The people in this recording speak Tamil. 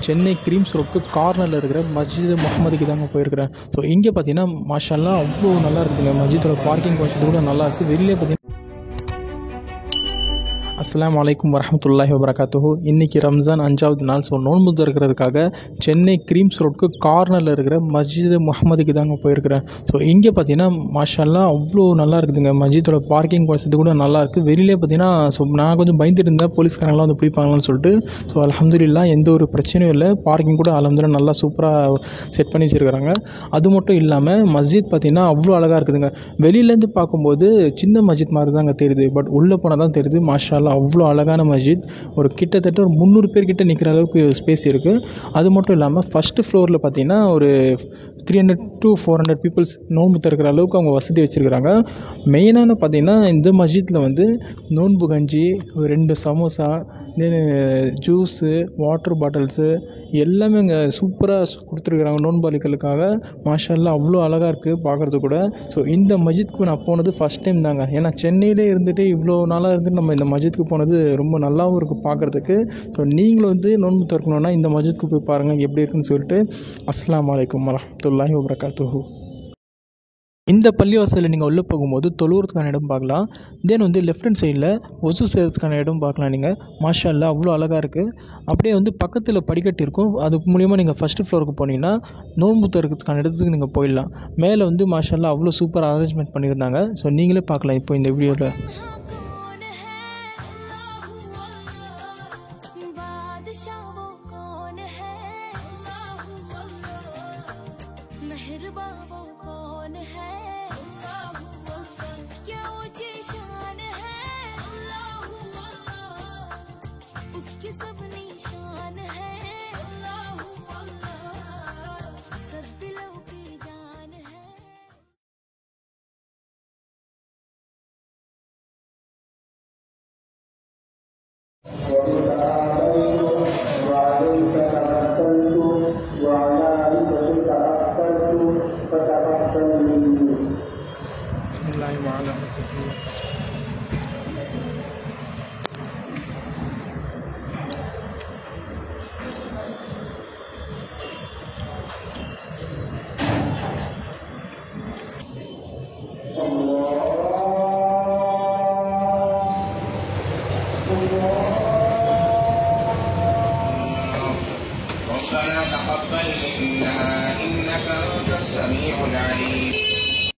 சென்னை கிரீம்ஸ் ரோட்க்கு கார்னரில் இருக்கிற மஸ்ஜித் முகமதுக்கு தாங்க போயிருக்கிறேன். ஸோ இங்கே பார்த்தீங்கன்னா மாஷா அல்லாஹ் அவ்வளோ நல்லா இருக்குதுங்க. மஸ்ஜிதோட பார்க்கிங் வசதி கூட நல்லா இருக்குது. வெளியே பார்த்தீங்கன்னா அஸ்ஸலாமு அலைக்கும் வரஹ்மத்துல்லாஹி வபரகாத்துஹு. இன்றைக்கி ரம்ஜான் 5வது நாள். ஸோ நோன்பு திறக்கிறதுக்காக சென்னை கிரீம்ஸ் ரோட்க்கு கார்னரில் இருக்கிற மஸ்ஜித் முகமதுக்கு தாங்க போயிருக்கிறேன். ஸோ இங்கே பார்த்தீங்கன்னா மாஷா அல்லாஹ் அவ்வளோ நல்லா இருக்குதுங்க. மஸ்ஜிதோட பார்க்கிங் வசதி கூட நல்லா இருக்குது. வெளியிலே பார்த்தீங்கன்னா நான் கொஞ்சம் பயந்துட்டு இருந்தேன், போலீஸ்காரங்களாம் வந்து பிடிப்பாங்களான்னு சொல்லிட்டு. ஸோ அல்ஹம்துலில்லாஹ் எந்த ஒரு பிரச்சனையும் இல்லை. பார்க்கிங் கூட அல்ஹம்துலில்லாஹ் நல்லா சூப்பராக செட் பண்ணி வச்சுருக்கிறாங்க. அது மட்டும் இல்லாமல் மஸ்ஜித் பார்த்தீங்கன்னா அவ்வளோ அழகாக இருக்குதுங்க. வெளியிலேருந்து பார்க்கும்போது சின்ன மஸ்ஜித் மாதிரி தாங்க தெரியுது, பட் உள்ளே போனால் தான் தெரியுது மாஷா அல்லாஹ் அவ்வளோ அழகான மஸ்ஜித். கிட்டத்தட்ட ஒரு 300 பேர்கிட்ட நிற்கிற அளவுக்கு ஸ்பேஸ் இருக்குது. அது மட்டும் இல்லாமல் ஃபஸ்ட்டு ஃப்ளோரில் பார்த்தீங்கன்னா ஒரு 300 to 400 பீப்புள்ஸ் நோன்பு திறக்கிற அளவுக்கு அவங்க வசதி வச்சுருக்கிறாங்க. மெயினான பார்த்தீங்கன்னா இந்த மஸ்ஜித்தில் வந்து நோன்பு கஞ்சி, 2 சமோசா, தென் ஜூஸு, வாட்டர் பாட்டில்ஸு எல்லாமே இங்கே சூப்பராக கொடுத்துருக்குறாங்க நோன்பாளிகளுக்காக. மாஷா அல்லாஹ் அவ்வளோ அழகாக இருக்குது பார்க்குறது கூட. ஸோ இந்த மஸ்ஜித்க்கு நான் போனது ஃபஸ்ட் டைம் தாங்க. ஏன்னா சென்னையிலே இருந்துட்டு இவ்வளோ நாளாக இருந்துட்டு நம்ம இந்த மஸ்ஜித்க்கு போனது ரொம்ப நல்லாவும் இருக்குது பார்க்குறதுக்கு. ஸோ நீங்களும் வந்து நோன்பு திறக்கணுன்னா இந்த மஸ்ஜித்க்கு போய் பாருங்கள் எப்படி இருக்குன்னு சொல்லிட்டு. அஸ்ஸலாமு அலைக்கும் வரஹ்மத்துல்லாஹி வபரகாத்துஹு. இந்த பள்ளிவாசலில் நீங்கள் உள்ளே போகும்போது தொழுவுறதுக்கான இடம் பார்க்கலாம். தென் வந்து லெஃப்ட் ஹேண்ட் சைடில் ஒசு செய்கிறதுக்கான இடம் பார்க்கலாம். நீங்கள் மாஷா அல்லாஹ் அவ்வளோ அழகாக இருக்குது. அப்படியே வந்து பக்கத்தில் படிக்கட்டு இருக்கும். அது மூலிமா நீங்கள் ஃபஸ்ட்டு ஃப்ளோருக்கு போனீங்கன்னா நோன்பு திறக்கிறதுக்கான இடத்துக்கு நீங்கள் போயிடலாம். மேலே வந்து மாஷா அல்லாஹ் அவ்வளோ சூப்பராக அரேஞ்ச்மெண்ட் பண்ணியிருந்தாங்க. ஸோ நீங்களே பார்க்கலாம் இப்போ இந்த வீடியோவில். ربنا تقبل منا إنك أنت السميع العليم